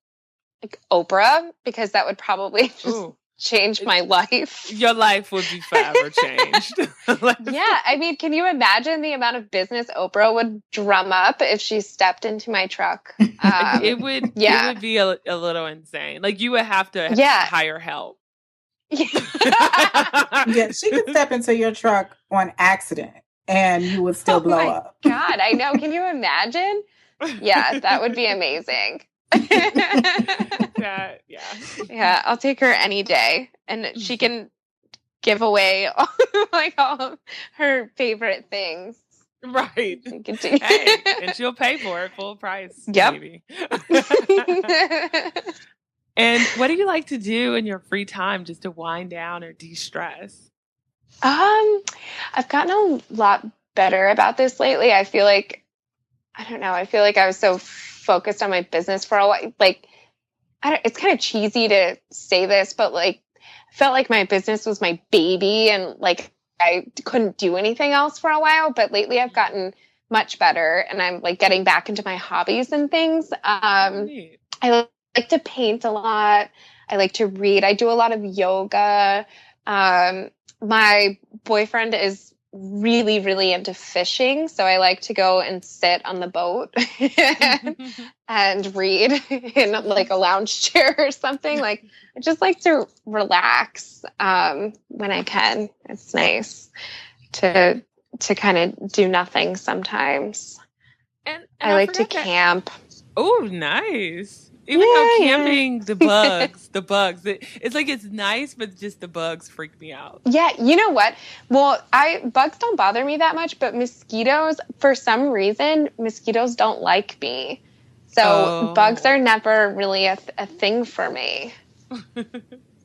D: Oprah, because that would probably just change my life.
B: Your life would be forever changed.
D: Yeah. I mean, can you imagine the amount of business Oprah would drum up if she stepped into my truck?
B: It would be a little insane. Like you would have to hire help.
C: Yeah, she could step into your truck on accident and you would still blow up.
D: God, I know. Can you imagine? Yeah, that would be amazing. Yeah, I'll take her any day, and she can give away all of her favorite things.
B: Right. Hey, and she'll pay for it full price.
D: Yep.
B: Maybe. And what do you like to do in your free time just to wind down or de-stress?
D: I've gotten a lot better about this lately. I feel like I was so focused on my business for a while. Like, it's kind of cheesy to say this, but like, I felt like my business was my baby and like I couldn't do anything else for a while. But lately I've gotten much better and I'm like getting back into my hobbies and things. I like to paint a lot. I like to read. I do a lot of yoga. My boyfriend is really, really into fishing. So I like to go and sit on the boat and read in like a lounge chair or something. Like, I just like to relax when I can. It's nice to kind of do nothing sometimes. And I like to camp.
B: Oh, nice. Even though camping, the bugs, it's like it's nice, but just the bugs freak me out.
D: Yeah, you know what? Well, bugs don't bother me that much, but mosquitoes, for some reason, mosquitoes don't like me. So bugs are never really a thing for me.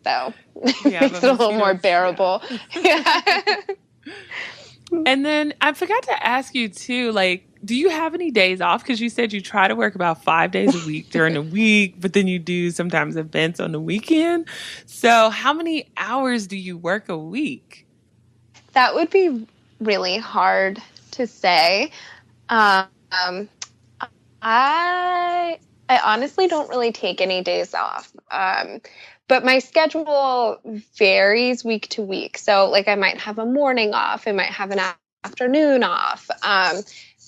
D: So it makes it a little more bearable. Yeah.
B: And then I forgot to ask you too, like, do you have any days off? Because you said you try to work about 5 days a week during the week, but then you do sometimes events on the weekend. So how many hours do you work a week?
D: That would be really hard to say. I honestly don't really take any days off. But my schedule varies week to week. So like I might have a morning off. I might have an afternoon off.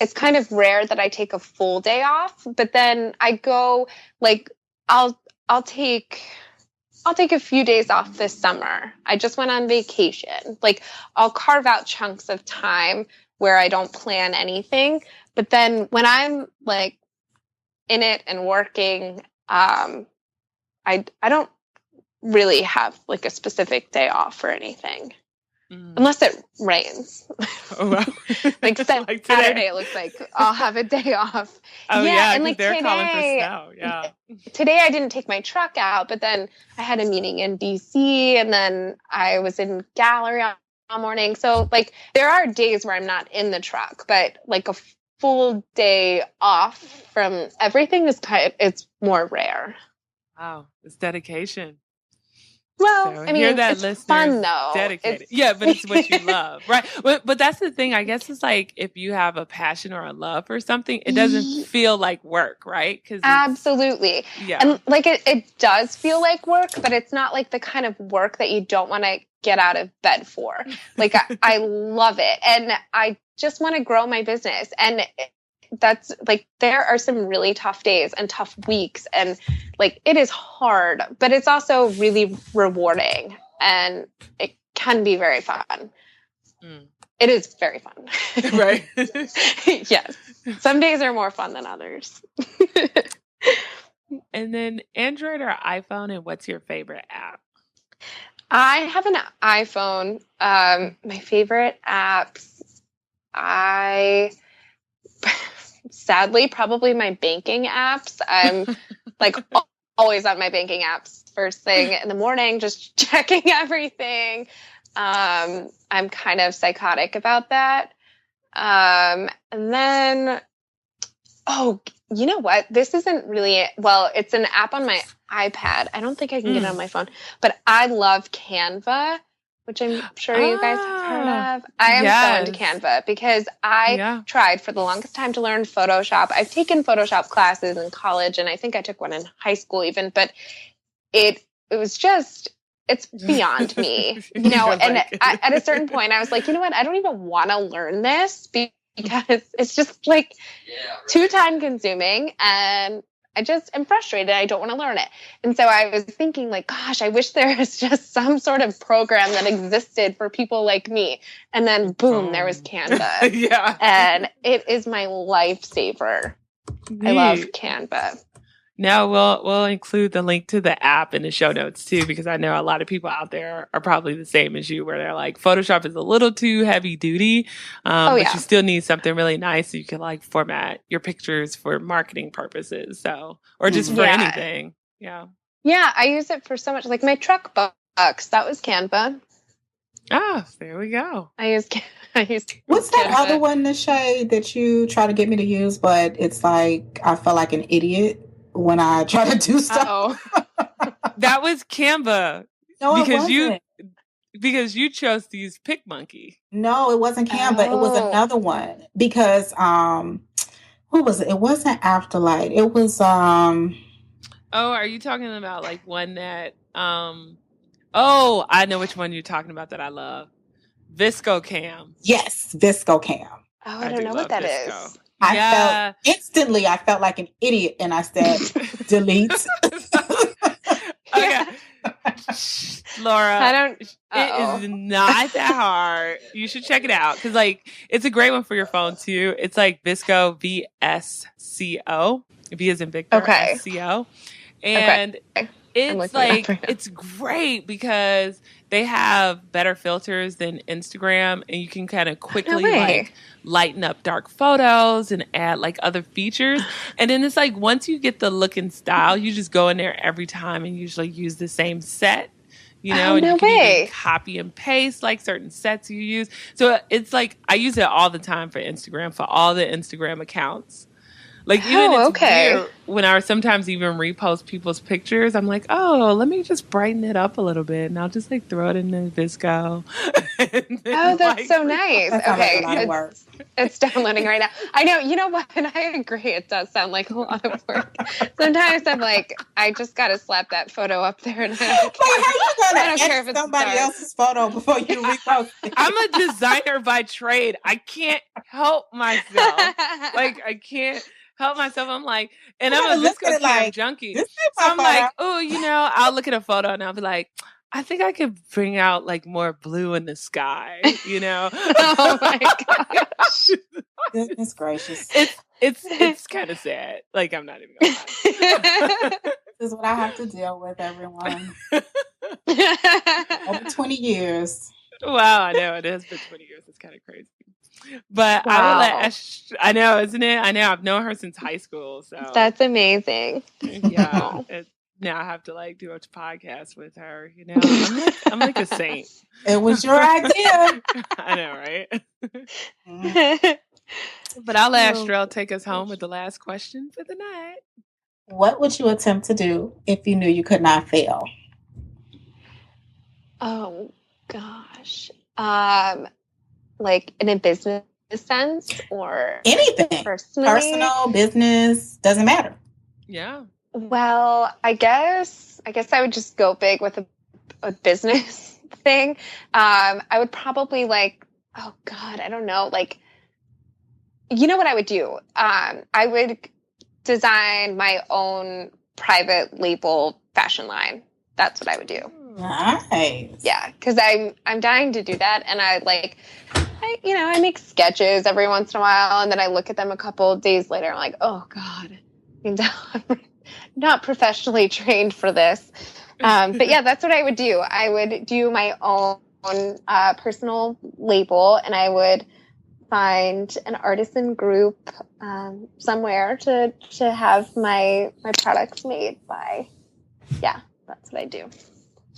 D: It's kind of rare that I take a full day off, but then I go like, I'll take a few days off this summer. I just went on vacation. Like I'll carve out chunks of time where I don't plan anything. But then when I'm like in it and working, I don't really have like a specific day off or anything. Unless it rains.
B: Oh, wow.
D: like Saturday, it looks like I'll have a day off.
B: Oh, yeah, and like they're calling for snow. Yeah.
D: Today I didn't take my truck out, but then I had a meeting in DC and then I was in gallery all morning. So like there are days where I'm not in the truck, but like a full day off from everything it's more rare.
B: Wow, it's dedication.
D: Well,
B: so,
D: I mean, it's fun though.
B: Dedicated. Yeah, but it's what you love, right? But that's the thing. I guess it's like if you have a passion or a love for something, it doesn't feel like work, right?
D: Absolutely. Yeah. And like it does feel like work, but it's not like the kind of work that you don't want to get out of bed for. Like I love it, and I just want to grow my business, and that's like there are some really tough days and tough weeks and like it is hard, but it's also really rewarding and it can be very fun. It is very fun.
B: Right.
D: Yes. Some days are more fun than others.
B: And then Android or iPhone, and what's your favorite app?
D: I have an iPhone. My favorite apps, sadly, probably my banking apps. I'm like always on my banking apps first thing in the morning, just checking everything. I'm kind of psychotic about that. And then, You know what? This isn't really, well, it's an app on my iPad. I don't think I can get it on my phone, but I love Canva, which I'm sure you guys have heard of. I am so into Canva because I tried for the longest time to learn Photoshop. I've taken Photoshop classes in college, and I think I took one in high school even, but it was just, it's beyond me, you know, and at a certain point I was like, you know what? I don't even want to learn this because it's just like too time consuming, and I just am frustrated. I don't want to learn it. And so I was thinking like, gosh, I wish there was just some sort of program that existed for people like me. And then boom, there was Canva. And it is my lifesaver. I love Canva.
B: Now we'll include the link to the app in the show notes too, because I know a lot of people out there are probably the same as you, where they're like, Photoshop is a little too heavy duty, but you still need something really nice so you can like format your pictures for marketing purposes, so or just for anything. Yeah,
D: I use it for so much, like my truck books. That was Canva.
B: Ah, there we go.
D: I use.
C: What's that other one, Nashay, that you try to get me to use, but it's like I feel like an idiot when I try to do stuff?
B: That was Canva.
C: No, because it wasn't.
B: Because you chose to use PicMonkey.
C: No, it wasn't Canva. It was another one. Because what was it? It wasn't Afterlight. It was
B: Oh, are you talking about like one that I know which one you're talking about that I love. ViscoCam.
C: Yes, ViscoCam.
D: Oh, I don't know what that is.
C: I felt like an idiot, and I said, delete.
B: Okay. Laura, it is not that hard. You should check it out because, like, it's a great one for your phone too. It's like Visco, VSCO. V as in Victor, SCO, and it's like it's great because they have better filters than Instagram, and you can kind of quickly like lighten up dark photos and add like other features. And then it's like once you get the look and style, you just go in there every time and usually use the same set, you know, and you can even copy and paste like certain sets you use. So it's like I use it all the time for Instagram, for all the Instagram accounts. Like, even it's weird when I sometimes even repost people's pictures. I'm like, let me just brighten it up a little bit, and I'll just like throw it in the Visco.
D: That's like, so nice. It's downloading right now. I know. You know what? And I agree. It does sound like a lot of work. Sometimes I'm like, I just got to slap that photo up there, and I don't care.
C: How you gonna edit somebody else's photo before you repost it?
B: I'm a designer by trade. I can't help myself. Like, I can't help myself. I'm like, and I'm a ViscoCam junkie. So I'm like, I'll look at a photo and I'll be like, I think I could bring out like more blue in the sky, you know?
D: Oh my gosh.
C: Goodness gracious.
B: It's kind of sad. Like, I'm not even gonna lie.
C: This is what I have to deal with, everyone. Over 20 years.
B: Wow, I know. It has been 20 years. It's kind of crazy. But I will let I know, isn't it? I know. I've known her since high school. So
D: that's amazing.
B: Yeah. Now I have to like do a podcast with her. You know, I'm like a saint.
C: It was your idea.
B: I know, right? But I'll let Astrell take us home with the last question for the night.
C: What would you attempt to do if you knew you could not fail?
D: Oh gosh. Like in a business sense or
C: anything, personal, business, doesn't matter.
B: Yeah.
D: Well, I guess I would just go big with a business thing. I would probably like, oh God, I don't know. Like, you know what I would do? I would design my own private label fashion line. That's what I would do.
C: Nice.
D: Yeah, because I'm dying to do that, and I make sketches every once in a while, and then I look at them a couple of days later. I'm like, oh God, I'm not professionally trained for this. But yeah, that's what I would do. I would do my own personal label, and I would find an artisan group somewhere to have my products made by. Yeah, that's what I do.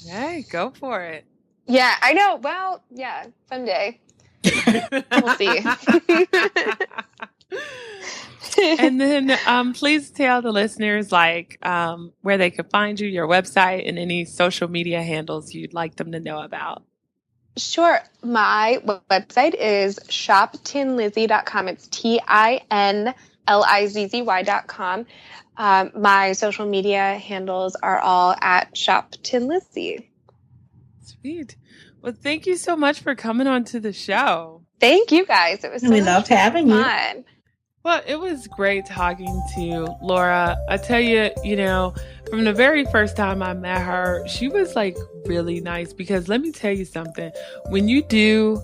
B: Hey, go for it.
D: Yeah, I know. Well, yeah, someday. We'll see.
B: And then please tell the listeners where they could find you, your website, and any social media handles you'd like them to know about.
D: Sure. My website is shoptinlizzy.com. It's TINLIZZY.com. My social media handles are all at shoptinlizzy.
B: Sweet. Well, thank you so much for coming on to the show.
D: Thank you guys. It was so
C: we loved having
D: fun.
B: You. Well, it was great talking to Laura. I tell you, from the very first time I met her, she was like really nice, because let me tell you something. When you do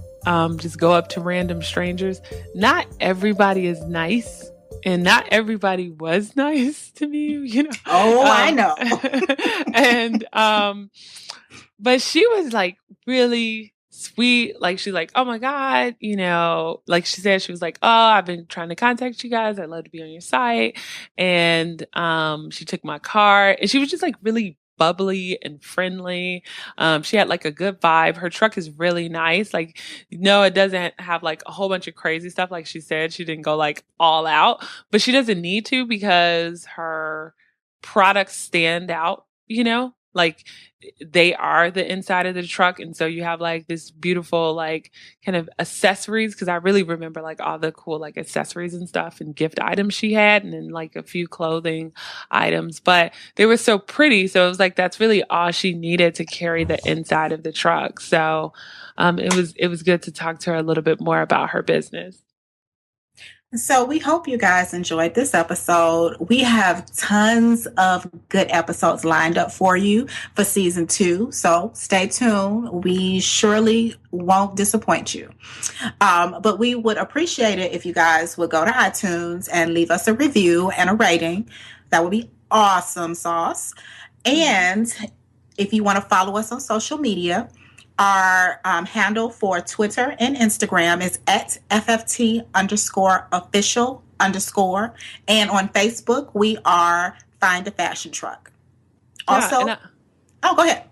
B: just go up to random strangers, not everybody is nice. And not everybody was nice to me,
C: Oh, I know.
B: And, but she was like really sweet. Like, she's like, oh my God, like she said, she was like, oh, I've been trying to contact you guys. I'd love to be on your site. And, she took my card, and she was just like really bubbly and friendly. She had like a good vibe. Her truck is really nice. Like, it doesn't have like a whole bunch of crazy stuff. Like she said, she didn't go like all out, but she doesn't need to, because her products stand out, like they are the inside of the truck. And so you have like this beautiful, like kind of accessories. Cause I really remember like all the cool, like accessories and stuff and gift items she had. And then like a few clothing items, but they were so pretty. So it was like, that's really all she needed to carry the inside of the truck. So, it was good to talk to her a little bit more about her business.
C: So we hope you guys enjoyed this episode. We have tons of good episodes lined up for you for season 2. So stay tuned. We surely won't disappoint you. But we would appreciate it if you guys would go to iTunes and leave us a review and a rating. That would be awesome sauce. And if you want to follow us on social media, our handle for Twitter and Instagram is at FFT_official_. And on Facebook, we are Find a Fashion Truck. Also, go ahead.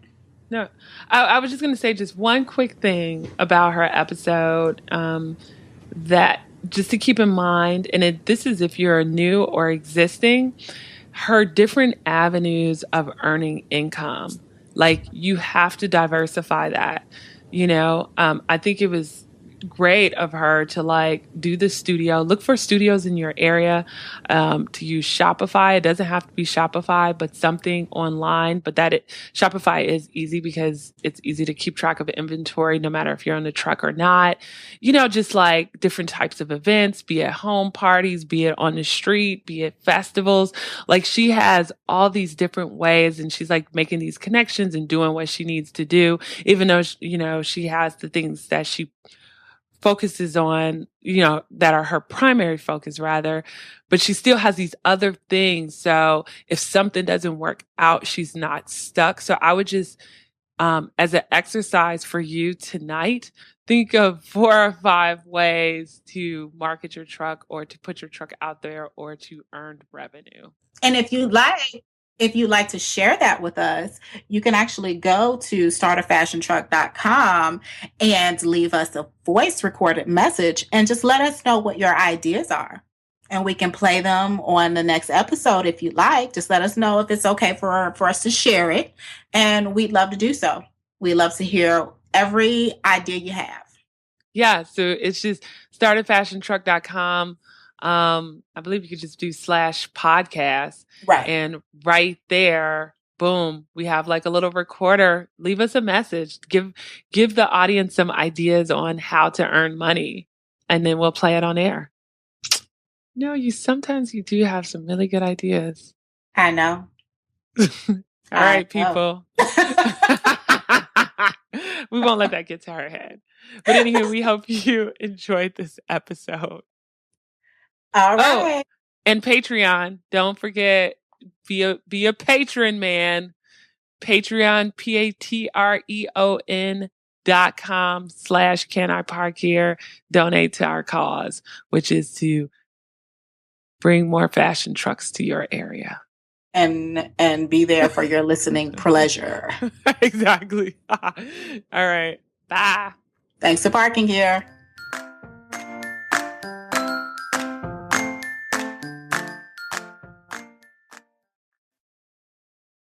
B: No, I was just going to say just one quick thing about her episode that just to keep in mind, and this is if you're new or existing, her different avenues of earning income. Like, you have to diversify that, I think it was great of her to like do the studio, look for studios in your area, to use Shopify. It doesn't have to be Shopify, but something online, but Shopify is easy because it's easy to keep track of inventory, no matter if you're on the truck or not, just like different types of events, be it home parties, be it on the street, be it festivals. Like, she has all these different ways, and she's like making these connections and doing what she needs to do, even though, she has the things that she focuses on, that are her primary focus rather, but she still has these other things. So if something doesn't work out, she's not stuck. So I would just, as an exercise for you tonight, think of 4 or 5 ways to market your truck, or to put your truck out there, or to earn revenue.
C: And if you'd like to share that with us, you can actually go to startafashiontruck.com and leave us a voice recorded message and just let us know what your ideas are. And we can play them on the next episode if you'd like. Just let us know if it's okay for us to share it. And we'd love to do so. We love to hear every idea you have.
B: Yeah, so it's just startafashiontruck.com. I believe you could just do /podcast.
C: Right.
B: And right there, boom, we have like a little recorder. Leave us a message. Give the audience some ideas on how to earn money, and then we'll play it on air. Sometimes you do have some really good ideas.
C: I know.
B: All right, people. We won't let that get to our head. But anyway, we hope you enjoyed this episode.
C: All right.
B: And Patreon, don't forget, be a patron, man. Patreon, patreon.com/CanIParkHere. Donate to our cause, which is to bring more fashion trucks to your area.
C: And be there for your listening pleasure.
B: Exactly. All right. Bye.
C: Thanks for parking here.